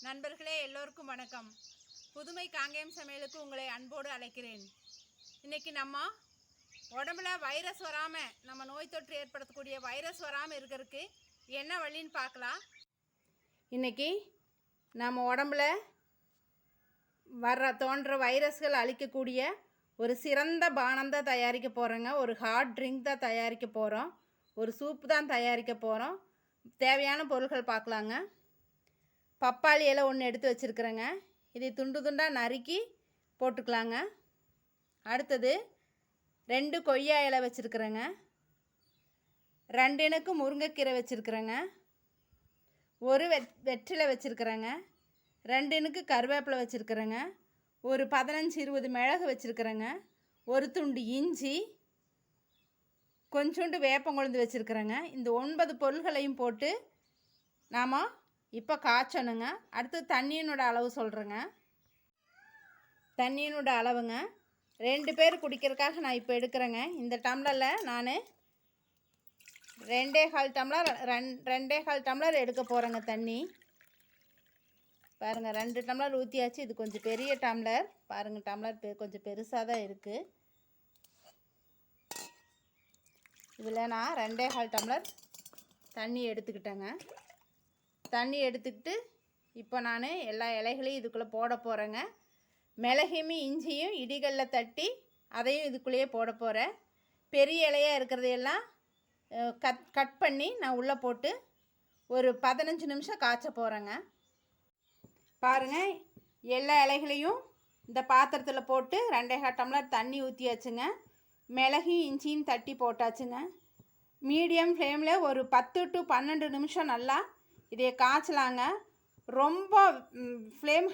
நண்பர்களே எல்லோருக்கும் வணக்கம். புதுமை காங்கேயம் சமையலுக்கு உங்களை அன்போடு அழைக்கிறேன். இன்னைக்கு நம்ம உடம்புல வைரஸ் வராமல், நம்ம நோய் தொற்று ஏற்படுத்தக்கூடிய வைரஸ் வராமல் இருக்கிறதுக்கு என்ன வழின்னு பார்க்கலாம். இன்னைக்கு நம்ம உடம்புல தோன்ற வைரஸ்கள் அழிக்கக்கூடிய ஒரு சிறந்த பானம் தான் தயாரிக்க போகிறோங்க. ஒரு ஹாட் ட்ரிங்க் தான் தயாரிக்க போகிறோம். ஒரு சூப் தான் தயாரிக்க போகிறோம். தேவையான பொருட்கள் பார்க்கலாங்க. பப்பாளி இலை ஒன்று எடுத்து வச்சுருக்குறேங்க. இதை துண்டு துண்டாக நறுக்கி போட்டுக்கலாங்க. அடுத்தது 2 கொய்யா இலை வச்சுருக்குறேங்க. 2 இனுக்கு முருங்கைக்கீரை வச்சுருக்குறேங்க. ஒரு வெற்றிலை வச்சுருக்குறேங்க. 2 இனுக்கு கருவேப்பிலை வச்சுருக்குறேங்க. ஒரு 15-20 மிளகு வச்சுருக்குறேங்க. ஒரு துண்டு இஞ்சி, கொஞ்சோண்டு வேப்பங்கொழுந்து வச்சுருக்குறேங்க. இந்த 9 பொருள்களையும் போட்டு நாம் இப்போ காய்ச்சணுங்க. அடுத்து தண்ணியினோட அளவு சொல்கிறேங்க. தண்ணியினோட அளவுங்க 2 பேர் குடிக்கிறதுக்காக நான் இப்போ எடுக்கிறேங்க. இந்த டம்ளரில் நான் 2.25 டம்ளர் எடுக்க போகிறேங்க தண்ணி. பாருங்கள், 2 டம்ளர் ஊற்றியாச்சு. இது கொஞ்சம் பெரிய டம்ளர். பாருங்கள், டம்ளர் கொஞ்சம் பெருசாக தான் இருக்குது. இதில் நான் 2.25 டம்ளர் தண்ணி எடுத்துக்கிட்டேங்க. தண்ணி எடுத்துக்கிட்டு இப்போ நான் எல்லா இலைகளையும் இதுக்குள்ளே போட போகிறேங்க. மிளகையும் இஞ்சியும் இடிகளில் தட்டி அதையும் இதுக்குள்ளேயே போட போகிறேன். பெரிய இலையாக இருக்கிறதையெல்லாம் கட் பண்ணி நான் உள்ளே போட்டு ஒரு 15 நிமிஷம் காய்ச்ச போகிறேங்க. பாருங்கள், எல்லா இலைகளையும் இந்த பாத்திரத்தில் போட்டு 2.25 டம்ளர் தண்ணி ஊற்றியாச்சுங்க. மிளகையும் இஞ்சியும் தட்டி போட்டாச்சுங்க. மீடியம் ஃப்ளேமில் ஒரு 10 to 12 நிமிஷம் நல்லா இதை காய்ச்சலாங்க. ரொம்ப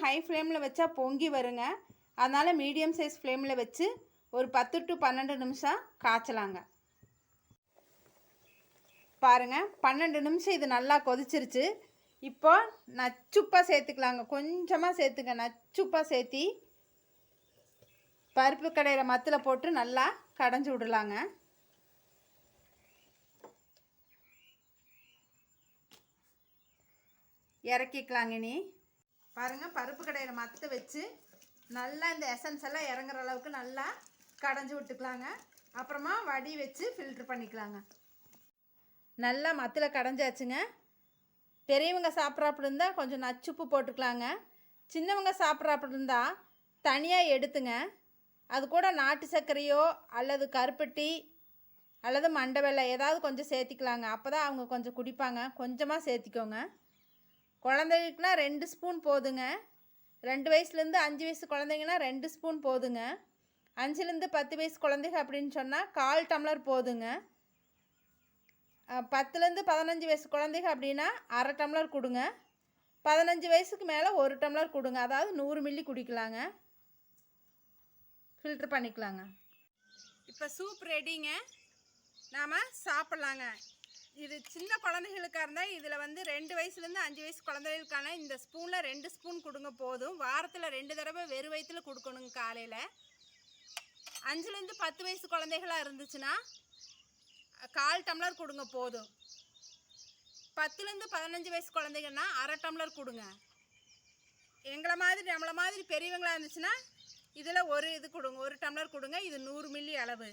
ஹை ஃப்ளேமில் வச்சா பொங்கி வருங்க. அதனால் மீடியம் சைஸ் ஃப்ளேமில் வச்சு ஒரு 10 to 12 நிமிஷம் காய்ச்சலாங்க. பாருங்கள், 12 நிமிஷம் இது நல்லா கொதிச்சிருச்சு. இப்போ நச்சுப்பாக சேர்த்துக்கலாங்க. கொஞ்சமாக சேர்த்துங்க. நச்சுப்பாக சேர்த்தி பருப்பு கடையில் மத்தில் போட்டு நல்லா கடைஞ்சி விடலாங்க. இறக்கிக்கலாங்க. நீ பாருங்கள், பருப்பு கடையில் மற்ற வச்சு நல்லா இந்த எசன்ஸ் எல்லாம் இறங்குற அளவுக்கு நல்லா கடைஞ்சி விட்டுக்கலாங்க. அப்புறமா வடி வச்சு ஃபில்ட்ரு பண்ணிக்கலாங்க. நல்லா மத்தில் கடைஞ்சாச்சுங்க. பெரியவங்க சாப்பிட்றாப்புல இருந்தால் கொஞ்சம் நச்சுப்பு போட்டுக்கலாங்க. சின்னவங்க சாப்பிட்றாப்புல இருந்தால் தனியாக எடுத்துங்க. அது கூட நாட்டு சர்க்கரையோ அல்லது கருப்பட்டி அல்லது மண்டை வெல்லம் ஏதாவது கொஞ்சம் சேர்த்திக்கலாங்க. அப்போ தான் அவங்க கொஞ்சம் குடிப்பாங்க. கொஞ்சமாக சேர்த்திக்கோங்க. குழந்தைகளுக்குனா 2 ஸ்பூன் போதுங்க. 2 வயசுலேருந்து 5 வயசு குழந்தைங்கன்னா 2 ஸ்பூன் போதுங்க. 5லேருந்து 10 வயசு குழந்தைங்க அப்படின்னு சொன்னால் 1/4 டம்ளர் போதுங்க. 10லேருந்து 15 வயசு குழந்தைங்க அப்படின்னா 1/2 டம்ளர் கொடுங்க. 15 வயசுக்கு மேலே 1 டம்ளர் கொடுங்க. அதாவது 100 மில்லி குடிக்கலாங்க. ஃபில்ட்ரு பண்ணிக்கலாங்க. இப்போ சூப் ரெடிங்க. நாம் சாப்பிட்லாங்க. இது சின்ன குழந்தைகளுக்காக இருந்தால் இதில் 2 வயசுலேருந்து 5 வயசு குழந்தைகளுக்கான இந்த ஸ்பூனில் 2 ஸ்பூன் கொடுங்க போதும். வாரத்தில் 2 தடவை வெறும் வயிற்றில் கொடுக்கணுங்க. காலையில் 5லேருந்து 10 வயசு குழந்தைகளாக இருந்துச்சுன்னா 1/4 டம்ளர் கொடுங்க போதும். 10லேருந்து 15 வயசு குழந்தைங்கன்னா 1/2 டம்ளர் கொடுங்க. நம்மளை மாதிரி பெரியவங்களாக இருந்துச்சுன்னா இதில் இது கொடுங்க, 1 டம்ளர் கொடுங்க. இது 100 மில்லி அளவு.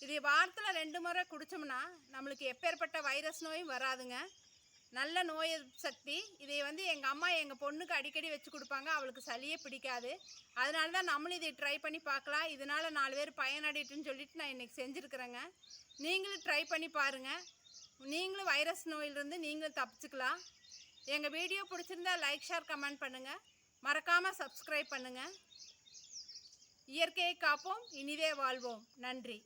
இது வாரத்தில் 2 முறை குடித்தோம்னா நம்மளுக்கு எப்பேற்பட்ட வைரஸ் நோயும் வராதுங்க. நல்ல நோய் சக்தி. இதை எங்கள் அம்மா எங்கள் பொண்ணுக்கு அடிக்கடி வச்சு கொடுப்பாங்க. அவளுக்கு சளியே பிடிக்காது. அதனால தான் நம்மளும் இதை ட்ரை பண்ணி பார்க்கலாம். இதனால் 4 பேர் பயனடைட்டுன்னு சொல்லிட்டு நான் இன்றைக்கி செஞ்சுருக்குறேங்க. நீங்களும் ட்ரை பண்ணி பாருங்கள். நீங்களும் வைரஸ் நோயிலிருந்து நீங்களும் தப்பிச்சுக்கலாம். எங்கள் வீடியோ பிடிச்சிருந்தா லைக், ஷேர், கமெண்ட் பண்ணுங்கள். மறக்காமல் சப்ஸ்கிரைப் பண்ணுங்கள். இயற்கையை காப்போம், இனிதே வாழ்வோம். நன்றி.